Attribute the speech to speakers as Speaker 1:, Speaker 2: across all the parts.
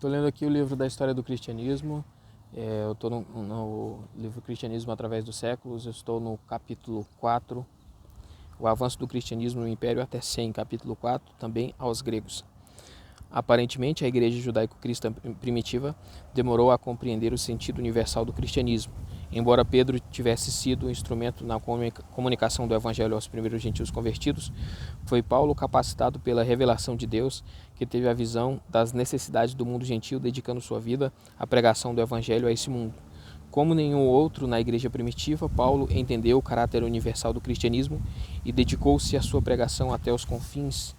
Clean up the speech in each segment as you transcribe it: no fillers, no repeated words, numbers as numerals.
Speaker 1: Estou lendo aqui o livro da história do cristianismo. Eu estou no livro Cristianismo através dos séculos. Eu estou no capítulo 4, o avanço do cristianismo no Império até 100, capítulo 4, também aos gregos. Aparentemente, a igreja judaico-cristã primitiva demorou a compreender o sentido universal do cristianismo. Embora Pedro tivesse sido um instrumento na comunicação do evangelho aos primeiros gentios convertidos, foi Paulo, capacitado pela revelação de Deus, que teve a visão das necessidades do mundo gentil, dedicando sua vida à pregação do evangelho a esse mundo. Como nenhum outro na igreja primitiva, Paulo entendeu o caráter universal do cristianismo e dedicou-se à sua pregação até os confins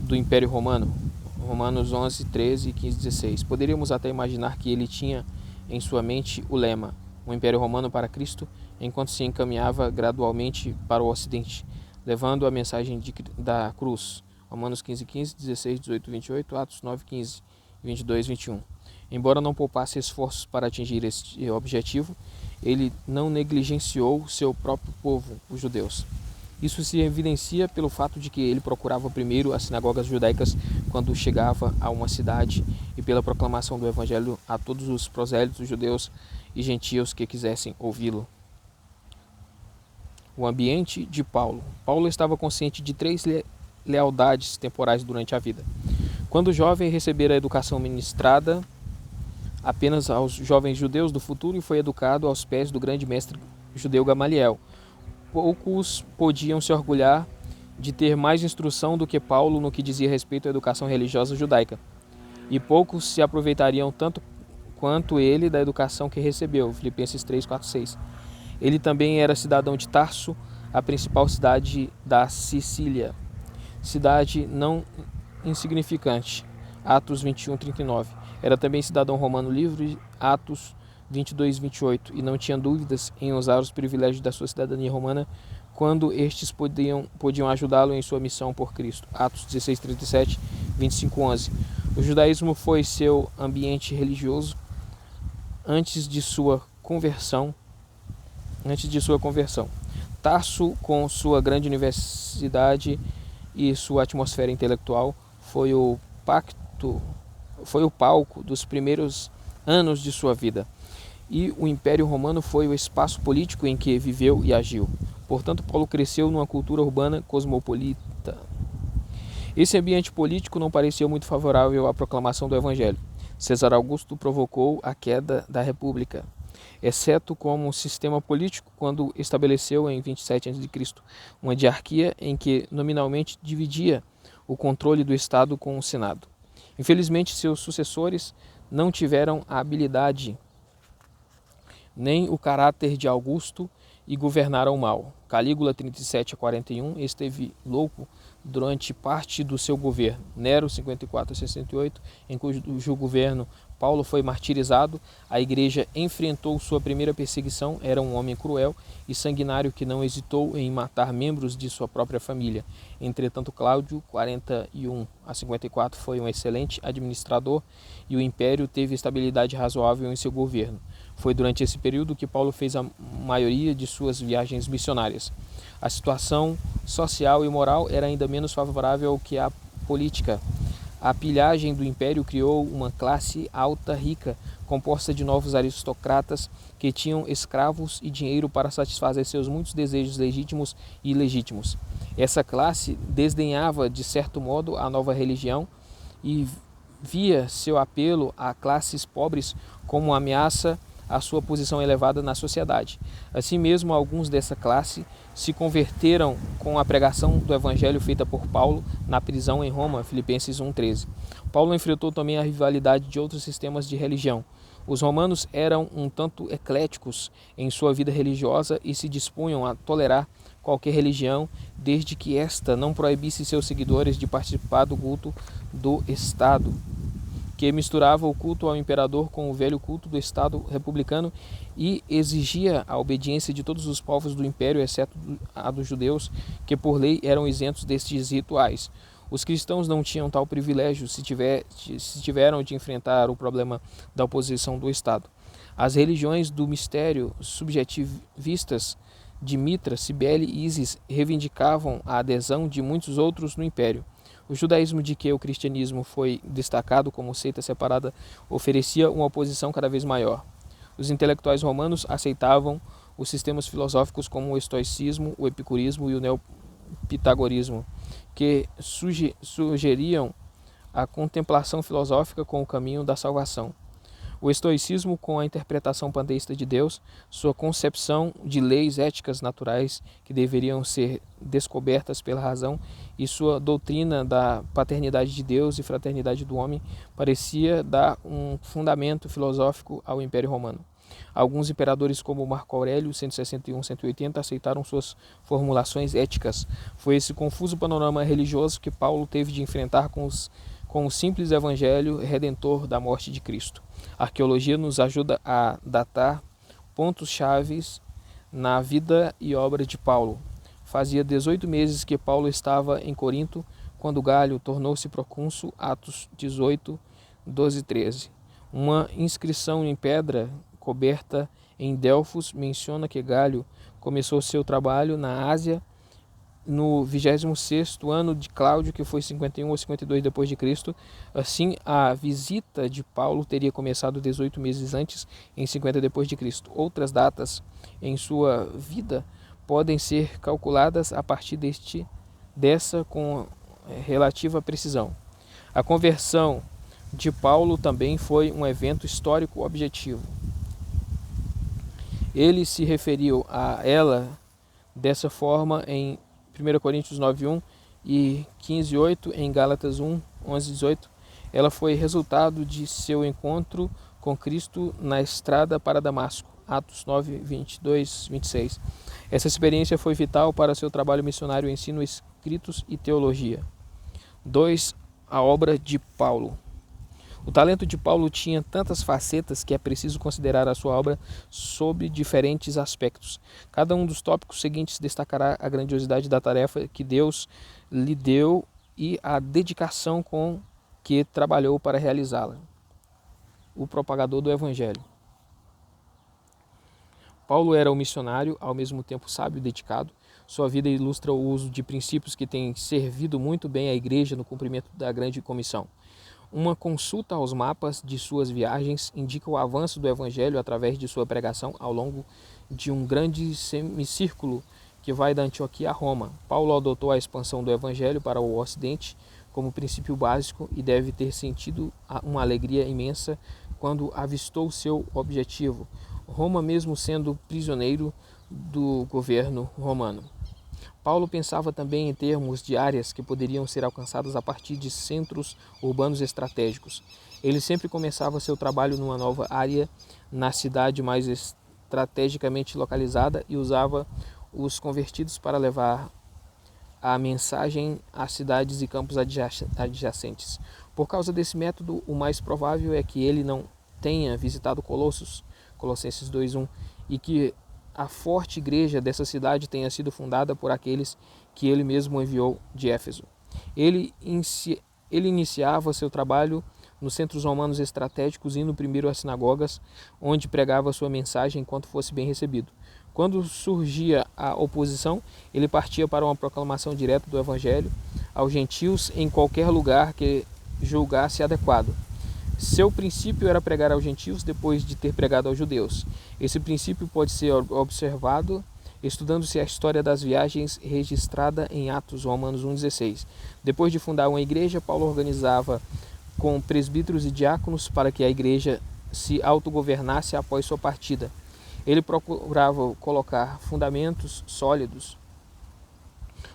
Speaker 1: do Império Romano. Romanos 11, 13, 15, 16. Poderíamos até imaginar que ele tinha em sua mente o lema, o Império Romano para Cristo, enquanto se encaminhava gradualmente para o Ocidente, levando a mensagem da cruz. Romanos 15, 15, 16, 18, 28, Atos 9, 15, 22, 21. Embora não poupasse esforços para atingir este objetivo, ele não negligenciou seu próprio povo, os judeus. Isso se evidencia pelo fato de que ele procurava primeiro as sinagogas judaicas quando chegava a uma cidade e pela proclamação do evangelho a todos os prosélitos judeus e gentios que quisessem ouvi-lo. O ambiente de Paulo. Paulo estava consciente de três lealdades temporais durante a vida. Quando jovem, recebera a educação ministrada apenas aos jovens judeus do futuro e foi educado aos pés do grande mestre judeu Gamaliel. Poucos podiam se orgulhar de ter mais instrução do que Paulo no que dizia respeito à educação religiosa judaica, e poucos se aproveitariam tanto quanto ele da educação que recebeu. Filipenses 3, 4, 6. Ele também era cidadão de Tarso, a principal cidade da Sicília, cidade não insignificante. Atos 21, 39. Era também cidadão romano livre. Atos 22, 28, e não tinha dúvidas em usar os privilégios da sua cidadania romana quando estes podiam ajudá-lo em sua missão por Cristo. Atos 16, 37, 25, 11. O judaísmo foi seu ambiente religioso antes de sua conversão. Tarso, com sua grande universidade e sua atmosfera intelectual, foi o palco dos primeiros anos de sua vida. E o Império Romano foi o espaço político em que viveu e agiu. Portanto, Paulo cresceu numa cultura urbana cosmopolita. Esse ambiente político não parecia muito favorável à proclamação do Evangelho. César Augusto provocou a queda da República, exceto como sistema político, quando estabeleceu em 27 a.C. uma diarquia em que nominalmente dividia o controle do Estado com o Senado. Infelizmente, seus sucessores não tiveram a habilidade nem o caráter de Augusto e governaram mal. Calígula 37 a 41 esteve louco durante parte do seu governo. Nero 54 a 68, em cujo governo Paulo foi martirizado, a igreja enfrentou sua primeira perseguição. Era um homem cruel e sanguinário que não hesitou em matar membros de sua própria família. Entretanto, Cláudio 41 a 54 foi um excelente administrador e o império teve estabilidade razoável em seu governo. Foi durante esse período que Paulo fez a maioria de suas viagens missionárias. A situação social e moral era ainda menos favorável que a política. A pilhagem do império criou uma classe alta rica, composta de novos aristocratas que tinham escravos e dinheiro para satisfazer seus muitos desejos legítimos e ilegítimos. Essa classe desdenhava, de certo modo, a nova religião e via seu apelo a classes pobres como uma ameaça à sua posição elevada na sociedade. Assim mesmo, alguns dessa classe se converteram com a pregação do evangelho feita por Paulo na prisão em Roma, Filipenses 1:13. Paulo enfrentou também a rivalidade de outros sistemas de religião. Os romanos eram um tanto ecléticos em sua vida religiosa e se dispunham a tolerar qualquer religião, desde que esta não proibisse seus seguidores de participar do culto do Estado, que misturava o culto ao imperador com o velho culto do Estado republicano e exigia a obediência de todos os povos do império, exceto a dos judeus, que por lei eram isentos destes rituais. Os cristãos não tinham tal privilégio se tiveram de enfrentar o problema da oposição do Estado. As religiões do mistério subjetivistas de Mitra, Cibele e Ísis reivindicavam a adesão de muitos outros no império. O judaísmo, de que o cristianismo foi destacado como seita separada, oferecia uma oposição cada vez maior. Os intelectuais romanos aceitavam os sistemas filosóficos como o estoicismo, o epicurismo e o neopitagorismo, que sugeriam a contemplação filosófica com o caminho da salvação. O estoicismo, com a interpretação panteísta de Deus, sua concepção de leis éticas naturais que deveriam ser descobertas pela razão e sua doutrina da paternidade de Deus e fraternidade do homem, parecia dar um fundamento filosófico ao Império Romano. Alguns imperadores como Marco Aurélio, 161-180, aceitaram suas formulações éticas. Foi esse confuso panorama religioso que Paulo teve de enfrentar com o simples evangelho redentor da morte de Cristo. A arqueologia nos ajuda a datar pontos-chave na vida e obra de Paulo. Fazia 18 meses que Paulo estava em Corinto, quando Galho tornou-se procônsul, Atos 18, 12 e 13. Uma inscrição em pedra coberta em Delfos menciona que Galho começou seu trabalho na Ásia no 26º ano de Cláudio, que foi 51 ou 52 depois de Cristo. Assim, a visita de Paulo teria começado 18 meses antes, em 50 depois de Cristo. Outras datas em sua vida podem ser calculadas a partir dessa com relativa precisão. A conversão de Paulo também foi um evento histórico objetivo. Ele se referiu a ela dessa forma em 1 Coríntios 9:1 e 15:8, em Gálatas 1:11-18. Ela foi resultado de seu encontro com Cristo na estrada para Damasco, Atos 9:22-26. Essa experiência foi vital para seu trabalho missionário, ensino, escritos e teologia. 2. A obra de Paulo. O talento de Paulo tinha tantas facetas que é preciso considerar a sua obra sob diferentes aspectos. Cada um dos tópicos seguintes destacará a grandiosidade da tarefa que Deus lhe deu e a dedicação com que trabalhou para realizá-la. O propagador do Evangelho. Paulo era um missionário, ao mesmo tempo sábio e dedicado. Sua vida ilustra o uso de princípios que têm servido muito bem à igreja no cumprimento da grande comissão. Uma consulta aos mapas de suas viagens indica o avanço do Evangelho através de sua pregação ao longo de um grande semicírculo que vai da Antioquia a Roma. Paulo adotou a expansão do Evangelho para o Ocidente como princípio básico e deve ter sentido uma alegria imensa quando avistou seu objetivo, Roma, mesmo sendo prisioneiro do governo romano. Paulo pensava também em termos de áreas que poderiam ser alcançadas a partir de centros urbanos estratégicos. Ele sempre começava seu trabalho numa nova área, na cidade mais estrategicamente localizada, e usava os convertidos para levar a mensagem a cidades e campos adjacentes. Por causa desse método, o mais provável é que ele não tenha visitado Colossos, Colossenses 2:1, e que a forte igreja dessa cidade tenha sido fundada por aqueles que ele mesmo enviou de Éfeso. Ele iniciava seu trabalho nos centros romanos estratégicos, indo primeiro às sinagogas, onde pregava sua mensagem enquanto fosse bem recebido. Quando surgia a oposição, ele partia para uma proclamação direta do Evangelho aos gentios em qualquer lugar que julgasse adequado. Seu princípio era pregar aos gentios depois de ter pregado aos judeus. Esse princípio pode ser observado estudando-se a história das viagens registrada em Atos, Romanos 1:16. Depois de fundar uma igreja, Paulo organizava com presbíteros e diáconos para que a igreja se autogovernasse após sua partida. Ele procurava colocar fundamentos sólidos.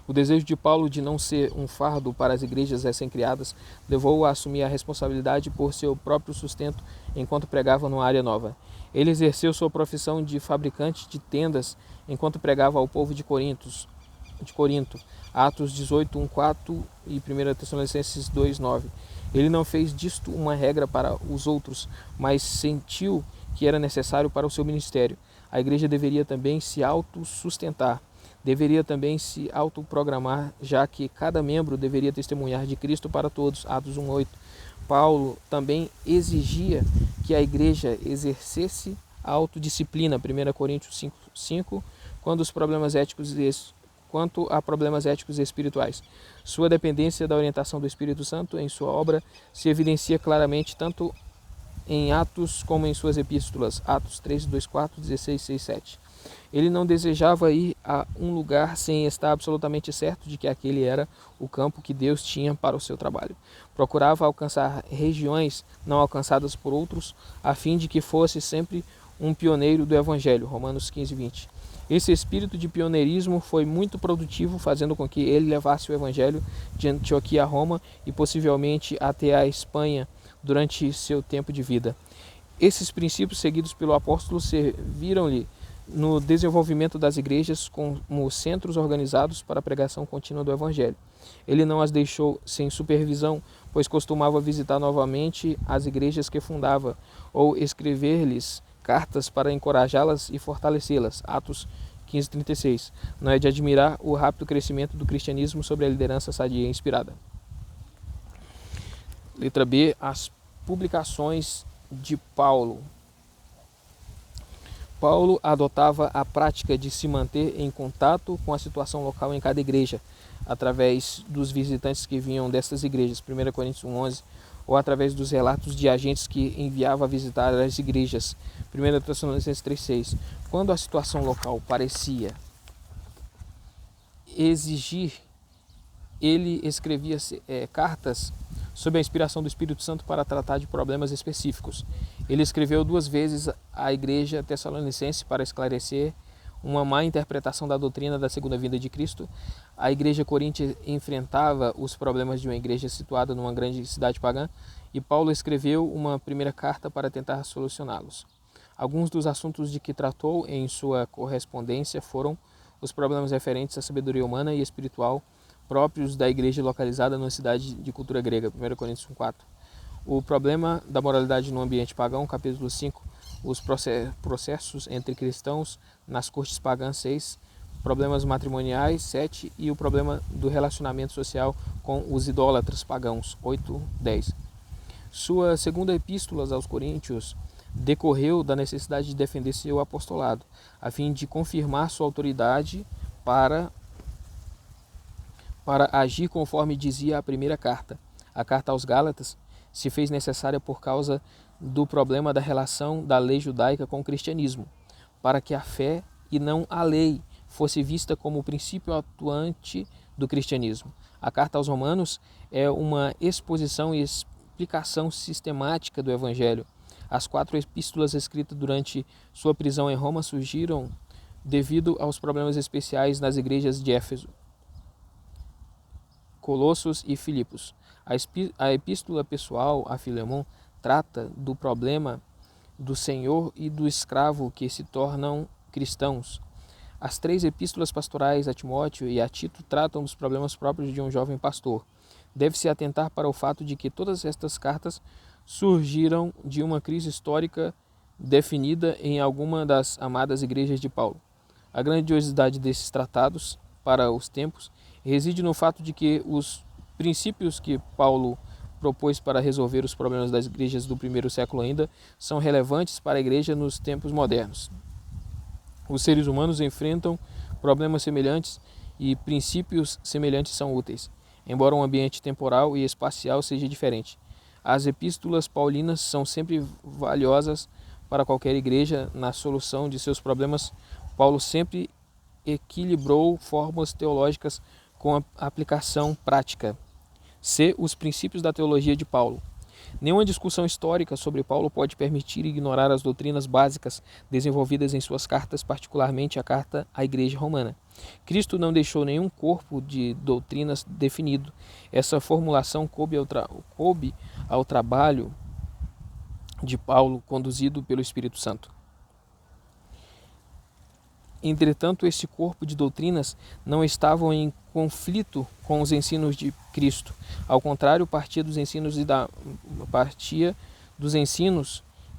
Speaker 1: O desejo de Paulo de não ser um fardo para as igrejas recém-criadas levou-o a assumir a responsabilidade por seu próprio sustento enquanto pregava numa área nova. Ele exerceu sua profissão de fabricante de tendas enquanto pregava ao povo de Corinto, Atos 18:1-4 e 1 Tessalonicenses 2:9. Ele não fez disto uma regra para os outros, mas sentiu que era necessário para o seu ministério. A igreja deveria também se autossustentar. Deveria também se autoprogramar, já que cada membro deveria testemunhar de Cristo para todos, Atos 1:8. Paulo também exigia que a igreja exercesse a autodisciplina, 1 Coríntios 5:5, quando os problemas éticos quanto a problemas éticos e espirituais. Sua dependência da orientação do Espírito Santo em sua obra se evidencia claramente tanto em Atos como em suas epístolas, Atos 3, 2, 4, 16, 6, 7. Ele não desejava ir a um lugar sem estar absolutamente certo de que aquele era o campo que Deus tinha para o seu trabalho. Procurava alcançar regiões não alcançadas por outros, a fim de que fosse sempre um pioneiro do Evangelho, Romanos 15, 20. Esse espírito de pioneirismo foi muito produtivo, fazendo com que ele levasse o Evangelho de Antioquia a Roma e possivelmente até a Espanha durante seu tempo de vida. Esses princípios seguidos pelo apóstolo serviram-lhe no desenvolvimento das igrejas como centros organizados para a pregação contínua do Evangelho. Ele não as deixou sem supervisão, pois costumava visitar novamente as igrejas que fundava ou escrever-lhes cartas para encorajá-las e fortalecê-las. Atos 15:36. Não é de admirar o rápido crescimento do cristianismo sob a liderança sadia e inspirada. Letra B. As publicações de Paulo. Paulo adotava a prática de se manter em contato com a situação local em cada igreja, através dos visitantes que vinham dessas igrejas, 1 Coríntios 1:11, ou através dos relatos de agentes que enviava a visitar as igrejas, 1 Tessalonicenses 3:6. Quando a situação local parecia exigir, ele escrevia cartas sob a inspiração do Espírito Santo para tratar de problemas específicos. Ele escreveu 2 vezes à igreja tessalonicense para esclarecer uma má interpretação da doutrina da segunda vinda de Cristo. A igreja coríntia enfrentava os problemas de uma igreja situada numa grande cidade pagã e Paulo escreveu uma primeira carta para tentar solucioná-los. Alguns dos assuntos de que tratou em sua correspondência foram os problemas referentes à sabedoria humana e espiritual próprios da igreja localizada numa cidade de cultura grega, 1 Coríntios 1:4. O problema da moralidade no ambiente pagão, capítulo 5, os processos entre cristãos nas cortes pagãs, 6, problemas matrimoniais, 7, e o problema do relacionamento social com os idólatras pagãos, 8-10. Sua segunda epístola aos Coríntios decorreu da necessidade de defender seu apostolado, a fim de confirmar sua autoridade para agir conforme dizia a primeira carta. A carta aos Gálatas se fez necessária por causa do problema da relação da lei judaica com o cristianismo, para que a fé e não a lei fosse vista como o princípio atuante do cristianismo. A carta aos Romanos é uma exposição e explicação sistemática do Evangelho. As 4 epístolas escritas durante sua prisão em Roma surgiram devido aos problemas especiais nas igrejas de Éfeso, Colossos e Filipos. A epístola pessoal a Filemon trata do problema do senhor e do escravo que se tornam cristãos. As 3 epístolas pastorais a Timóteo e a Tito tratam dos problemas próprios de um jovem pastor. Deve-se atentar para o fato de que todas estas cartas surgiram de uma crise histórica definida em alguma das amadas igrejas de Paulo. A grandiosidade desses tratados para os tempos reside no fato de que os princípios que Paulo propôs para resolver os problemas das igrejas do primeiro século ainda são relevantes para a igreja nos tempos modernos. Os seres humanos enfrentam problemas semelhantes e princípios semelhantes são úteis, embora o ambiente temporal e espacial seja diferente. As epístolas paulinas são sempre valiosas para qualquer igreja na solução de seus problemas. Paulo sempre equilibrou fórmulas teológicas com a aplicação prática. C. Os princípios da teologia de Paulo. Nenhuma discussão histórica sobre Paulo pode permitir ignorar as doutrinas básicas desenvolvidas em suas cartas, particularmente a carta à Igreja Romana. Cristo não deixou nenhum corpo de doutrinas definido. Essa formulação coube ao trabalho de Paulo, conduzido pelo Espírito Santo. Entretanto, esse corpo de doutrinas não estavam em conflito com os ensinos de Cristo. Ao contrário, partia dos ensinos e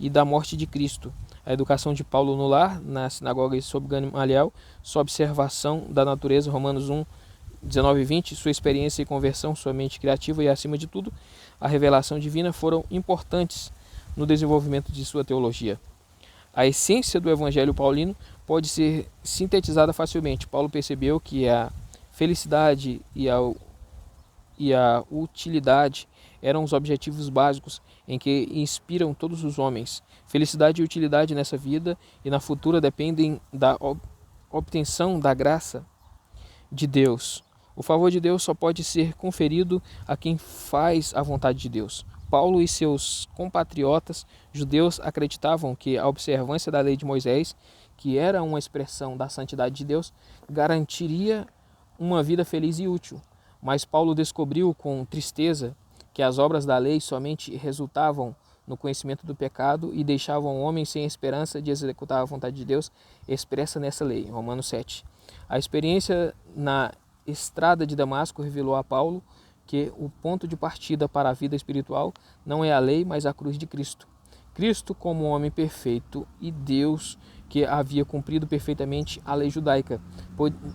Speaker 1: da morte de Cristo. A educação de Paulo no lar, na sinagoga e sob Gamaliel, sua observação da natureza, Romanos 1, 19 e 20, sua experiência e conversão, sua mente criativa e, acima de tudo, a revelação divina foram importantes no desenvolvimento de sua teologia. A essência do Evangelho paulino pode ser sintetizada facilmente. Paulo percebeu que a felicidade e a utilidade eram os objetivos básicos em que inspiram todos os homens. Felicidade e utilidade nessa vida e na futura dependem da obtenção da graça de Deus. O favor de Deus só pode ser conferido a quem faz a vontade de Deus. Paulo e seus compatriotas judeus acreditavam que a observância da lei de Moisés, que era uma expressão da santidade de Deus, garantiria uma vida feliz e útil. Mas Paulo descobriu com tristeza que as obras da lei somente resultavam no conhecimento do pecado e deixavam o homem sem esperança de executar a vontade de Deus expressa nessa lei, Romanos 7. A experiência na estrada de Damasco revelou a Paulo que o ponto de partida para a vida espiritual não é a lei, mas a cruz de Cristo. Cristo como homem perfeito e Deus que havia cumprido perfeitamente a lei judaica,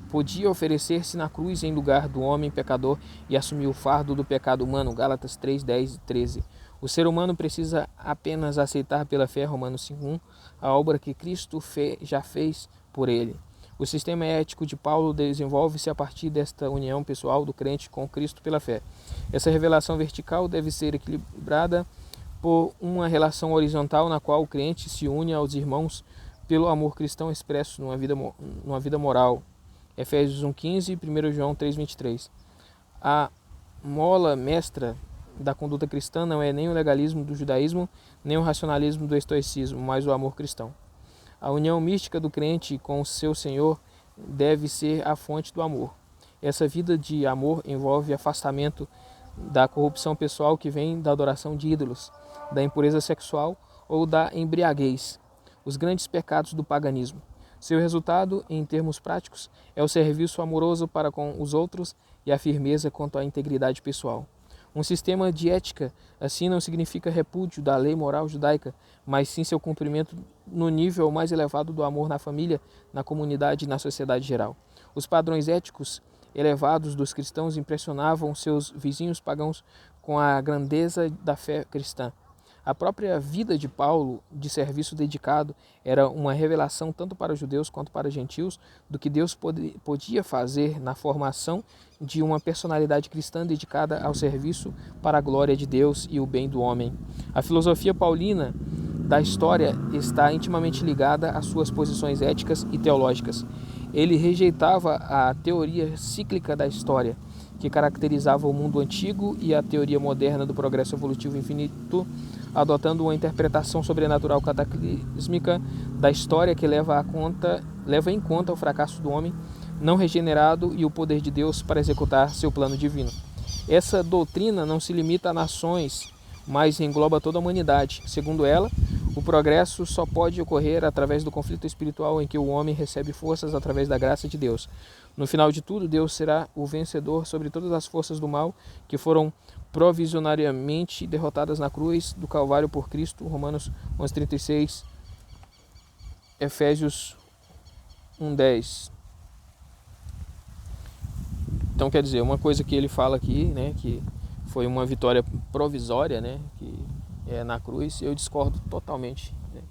Speaker 1: podia oferecer-se na cruz em lugar do homem pecador e assumir o fardo do pecado humano, Gálatas 3, 10 e 13. O ser humano precisa apenas aceitar pela fé, Romanos 5:1, a obra que Cristo já fez por ele. O sistema ético de Paulo desenvolve-se a partir desta união pessoal do crente com Cristo pela fé. Essa revelação vertical deve ser equilibrada por uma relação horizontal na qual o crente se une aos irmãos pelo amor cristão expresso numa vida moral. Efésios 1:15 e 1 João 3:23. A mola mestra da conduta cristã não é nem o legalismo do judaísmo, nem o racionalismo do estoicismo, mas o amor cristão. A união mística do crente com o seu Senhor deve ser a fonte do amor. Essa vida de amor envolve afastamento da corrupção pessoal que vem da adoração de ídolos, da impureza sexual ou da embriaguez, os grandes pecados do paganismo. Seu resultado, em termos práticos, é o serviço amoroso para com os outros e a firmeza quanto à integridade pessoal. Um sistema de ética assim não significa repúdio da lei moral judaica, mas sim seu cumprimento no nível mais elevado do amor na família, na comunidade e na sociedade geral. Os padrões éticos elevados dos cristãos impressionavam seus vizinhos pagãos com a grandeza da fé cristã. A própria vida de Paulo, de serviço dedicado, era uma revelação tanto para os judeus quanto para os gentios do que Deus podia fazer na formação de uma personalidade cristã dedicada ao serviço para a glória de Deus e o bem do homem. A filosofia paulina da história está intimamente ligada às suas posições éticas e teológicas. Ele rejeitava a teoria cíclica da história, que caracterizava o mundo antigo, e a teoria moderna do progresso evolutivo infinito, adotando uma interpretação sobrenatural cataclísmica da história que leva em conta o fracasso do homem não regenerado e o poder de Deus para executar seu plano divino. Essa doutrina não se limita a nações, mas engloba toda a humanidade. Segundo ela, o progresso só pode ocorrer através do conflito espiritual em que o homem recebe forças através da graça de Deus. No final de tudo, Deus será o vencedor sobre todas as forças do mal que foram provisoriamente derrotadas na cruz do Calvário por Cristo, Romanos 11:36, Efésios 1:10. Então, quer dizer, uma coisa que ele fala aqui, né, que foi uma vitória provisória, né, que é na cruz, eu discordo totalmente, né?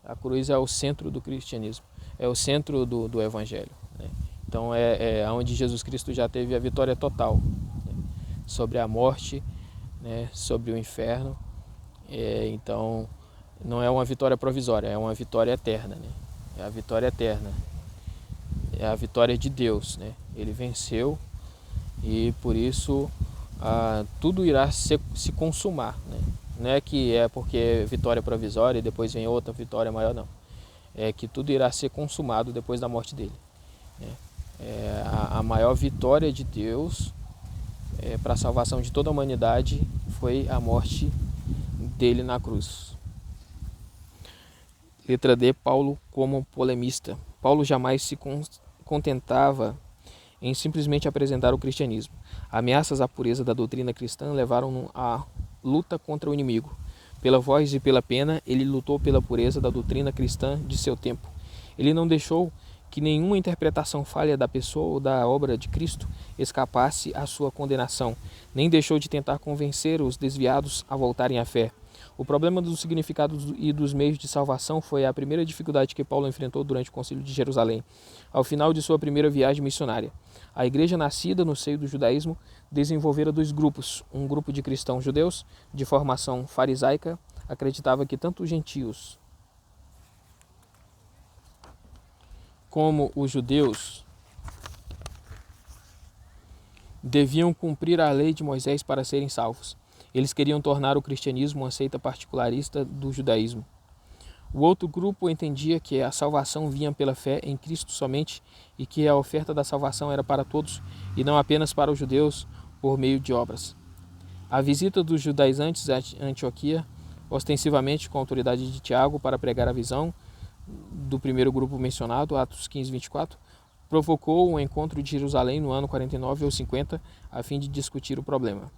Speaker 1: A cruz é o centro do cristianismo, é o centro do evangelho, né? Então é onde Jesus Cristo já teve a vitória total, né, sobre a morte, né, sobre o inferno. Então não é uma vitória provisória, é uma vitória eterna, né? É a vitória eterna, é a vitória de Deus, né? Ele venceu e por isso tudo irá se consumar, né? Não é que é porque é vitória provisória e depois vem outra vitória maior, não. É que tudo irá ser consumado depois da morte dele, né? A maior vitória de Deus para a salvação de toda a humanidade foi a morte dele na cruz. Letra D, Paulo como polemista. Paulo jamais se contentava em simplesmente apresentar o cristianismo. Ameaças à pureza da doutrina cristã levaram-no à luta contra o inimigo. Pela voz e pela pena, ele lutou pela pureza da doutrina cristã de seu tempo. Ele não deixou que nenhuma interpretação falha da pessoa ou da obra de Cristo escapasse à sua condenação, nem deixou de tentar convencer os desviados a voltarem à fé. O problema dos significados e dos meios de salvação foi a primeira dificuldade que Paulo enfrentou durante o Concílio de Jerusalém, ao final de sua primeira viagem missionária. A igreja nascida no seio do judaísmo desenvolvera dois grupos. Um grupo de cristãos judeus, de formação farisaica, acreditava que tanto os gentios como os judeus deviam cumprir a lei de Moisés para serem salvos. Eles queriam tornar o cristianismo uma seita particularista do judaísmo. O outro grupo entendia que a salvação vinha pela fé em Cristo somente e que a oferta da salvação era para todos e não apenas para os judeus por meio de obras. A visita dos judaizantes a Antioquia, ostensivamente com a autoridade de Tiago para pregar a visão do primeiro grupo mencionado, Atos 15, 24, provocou um encontro de Jerusalém no ano 49 ou 50 a fim de discutir o problema.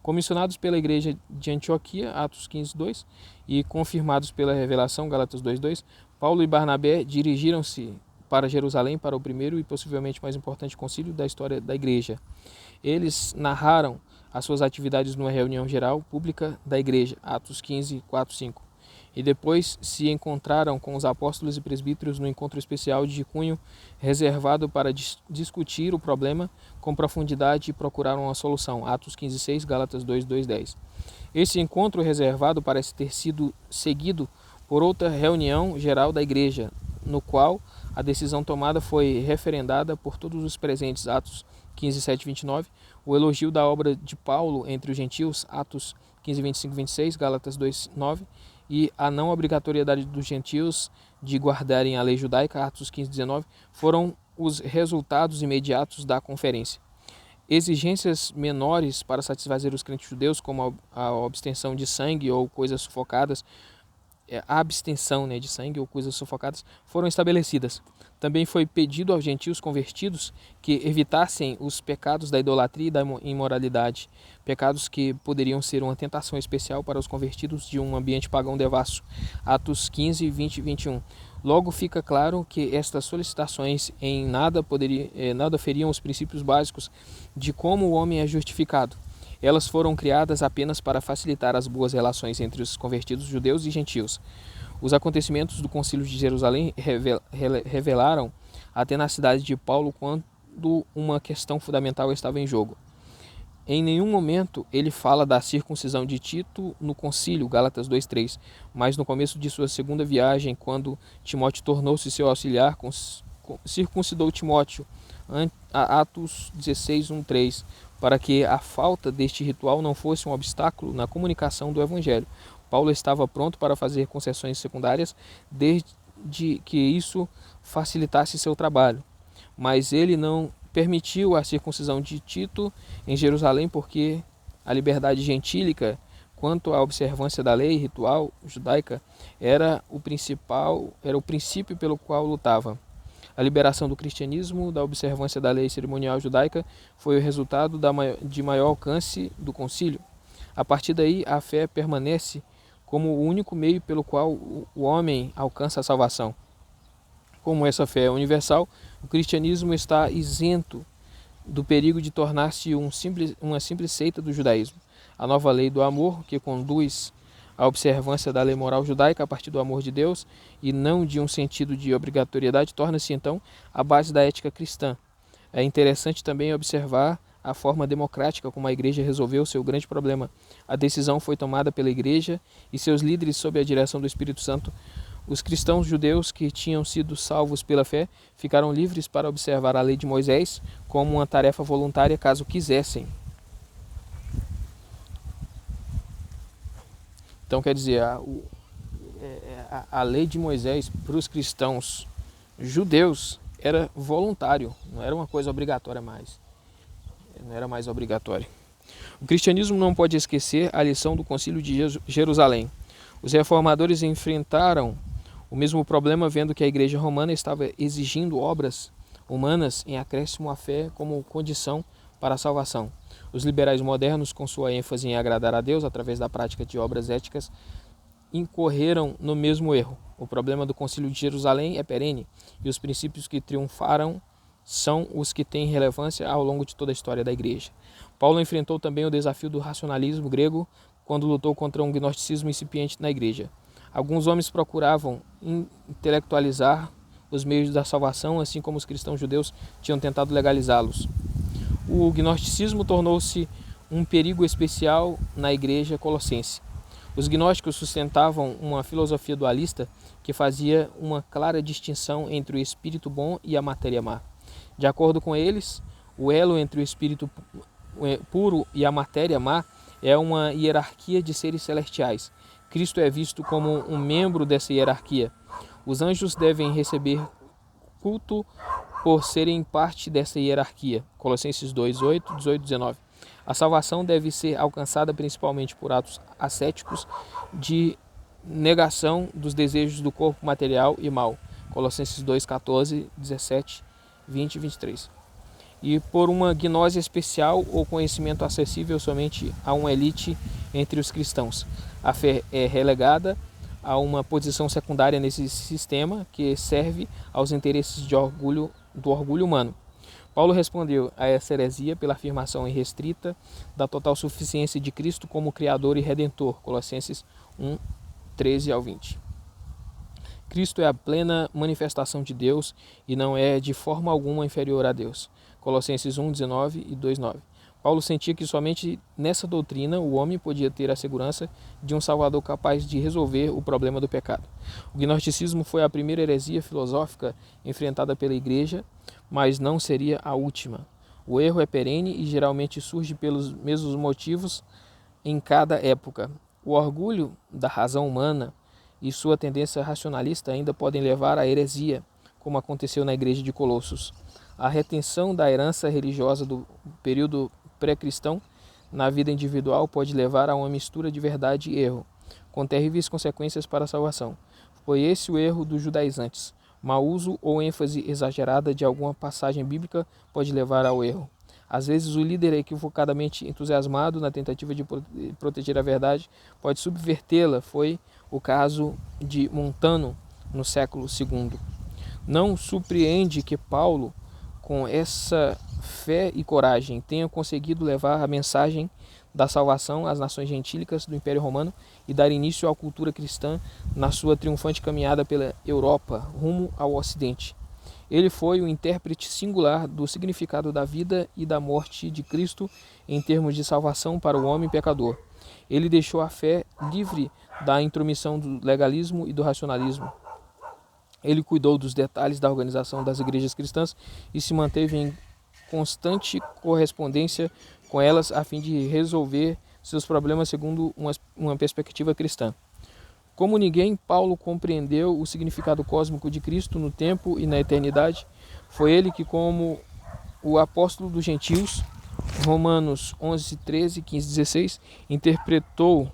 Speaker 1: Comissionados pela igreja de Antioquia, Atos 15, 2, e confirmados pela revelação, Gálatas 2, 2, Paulo e Barnabé dirigiram-se para Jerusalém para o primeiro e possivelmente mais importante concílio da história da igreja. Eles narraram as suas atividades numa reunião geral pública da igreja, Atos 15, 4, 5. E depois se encontraram com os apóstolos e presbíteros no encontro especial de cunho reservado para discutir o problema com profundidade e procuraram uma solução. Atos 15:6, Gálatas 2:10. Esse encontro reservado parece ter sido seguido por outra reunião geral da igreja, no qual a decisão tomada foi referendada por todos os presentes. Atos 15:7, 29. O elogio da obra de Paulo entre os gentios, Atos 15, 25, 26, Gálatas 2:9. E a não obrigatoriedade dos gentios de guardarem a lei judaica, Atos 15, 19, foram os resultados imediatos da conferência. Exigências menores para satisfazer os crentes judeus, como a abstenção de sangue ou coisas sufocadas, a abstenção de sangue ou coisas sufocadas, foram estabelecidas. Também foi pedido aos gentios convertidos que evitassem os pecados da idolatria e da imoralidade, pecados que poderiam ser uma tentação especial para os convertidos de um ambiente pagão devasso. Atos 15, 20 e 21. Logo fica claro que estas solicitações em nada feriam os princípios básicos de como o homem é justificado. Elas foram criadas apenas para facilitar as boas relações entre os convertidos judeus e gentios. Os acontecimentos do Concílio de Jerusalém revelaram a tenacidade de Paulo quando uma questão fundamental estava em jogo. Em nenhum momento ele fala da circuncisão de Tito no concílio, Gálatas 2:3, mas no começo de sua segunda viagem, quando Timóteo tornou-se seu auxiliar, circuncidou Timóteo, Atos 16:1-3, para que a falta deste ritual não fosse um obstáculo na comunicação do Evangelho. Paulo estava pronto para fazer concessões secundárias desde que isso facilitasse seu trabalho, mas ele não permitiu a circuncisão de Tito em Jerusalém porque a liberdade gentílica quanto à observância da lei ritual judaica era o princípio pelo qual lutava. A liberação do cristianismo da observância da lei cerimonial judaica foi o resultado de maior alcance do concílio. A partir daí, a fé permanece como o único meio pelo qual o homem alcança a salvação. Como essa fé é universal, o cristianismo está isento do perigo de tornar-se uma simples seita do judaísmo. A nova lei do amor, que conduz à observância da lei moral judaica a partir do amor de Deus e não de um sentido de obrigatoriedade, torna-se então a base da ética cristã. É interessante também observar a forma democrática como a igreja resolveu seu grande problema. A decisão foi tomada pela igreja e seus líderes sob a direção do Espírito Santo. Os cristãos judeus que tinham sido salvos pela fé ficaram livres para observar a lei de Moisés como uma tarefa voluntária caso quisessem. Então quer dizer, a lei de Moisés para os cristãos judeus era voluntário, não era uma coisa obrigatória mais. Não era mais obrigatório. O cristianismo não pode esquecer a lição do Concílio de Jerusalém. Os reformadores enfrentaram o mesmo problema vendo que a igreja romana estava exigindo obras humanas em acréscimo à fé como condição para a salvação. Os liberais modernos, com sua ênfase em agradar a Deus através da prática de obras éticas, incorreram no mesmo erro. O problema do Concílio de Jerusalém é perene e os princípios que triunfaram são os que têm relevância ao longo de toda a história da igreja. Paulo enfrentou também o desafio do racionalismo grego quando lutou contra um gnosticismo incipiente na igreja. Alguns homens procuravam intelectualizar os meios da salvação, assim como os cristãos judeus tinham tentado legalizá-los. O gnosticismo tornou-se um perigo especial na igreja colossense. Os gnósticos sustentavam uma filosofia dualista que fazia uma clara distinção entre o espírito bom e a matéria má. De acordo com eles, o elo entre o espírito puro e a matéria má é uma hierarquia de seres celestiais. Cristo é visto como um membro dessa hierarquia. Os anjos devem receber culto por serem parte dessa hierarquia. Colossenses 2:8, 18, 19. A salvação deve ser alcançada principalmente por atos ascéticos de negação dos desejos do corpo material e mal. Colossenses 2:14, 17, 20 e 23. E por uma gnose especial ou conhecimento acessível somente a uma elite entre os cristãos. A fé é relegada a uma posição secundária nesse sistema que serve aos interesses do orgulho humano. Paulo respondeu a essa heresia pela afirmação irrestrita da total suficiência de Cristo como Criador e Redentor. Colossenses 1, 13 ao 20. Cristo é a plena manifestação de Deus e não é de forma alguma inferior a Deus. Colossenses 1, 19 e 2, 9. Paulo sentia que somente nessa doutrina o homem podia ter a segurança de um Salvador capaz de resolver o problema do pecado. O gnosticismo foi a primeira heresia filosófica enfrentada pela Igreja, mas não seria a última. O erro é perene e geralmente surge pelos mesmos motivos em cada época. O orgulho da razão humana e sua tendência racionalista ainda podem levar à heresia, como aconteceu na igreja de Colossos. A retenção da herança religiosa do período pré-cristão na vida individual pode levar a uma mistura de verdade e erro, com terríveis consequências para a salvação. Foi esse o erro dos judaizantes. Mau uso ou ênfase exagerada de alguma passagem bíblica pode levar ao erro. Às vezes o líder equivocadamente entusiasmado na tentativa de proteger a verdade pode subvertê-la. Foi o caso de Montano no século II. Não surpreende que Paulo, com essa fé e coragem, tenha conseguido levar a mensagem da salvação às nações gentílicas do Império Romano e dar início à cultura cristã na sua triunfante caminhada pela Europa rumo ao Ocidente. Ele foi o intérprete singular do significado da vida e da morte de Cristo em termos de salvação para o homem pecador. Ele deixou a fé livre da intromissão do legalismo e do racionalismo. Ele cuidou dos detalhes da organização das igrejas cristãs e se manteve em constante correspondência com elas a fim de resolver seus problemas segundo uma perspectiva cristã. Como ninguém, Paulo compreendeu o significado cósmico de Cristo no tempo e na eternidade. Foi ele que, como o apóstolo dos gentios, Romanos 11, 13, 15, 16, interpretou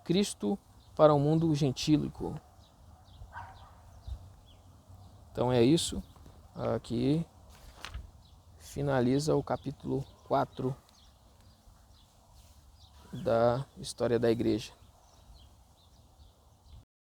Speaker 1: Cristo para o mundo gentílico. Então é isso. Aqui finaliza o capítulo 4 da história da igreja.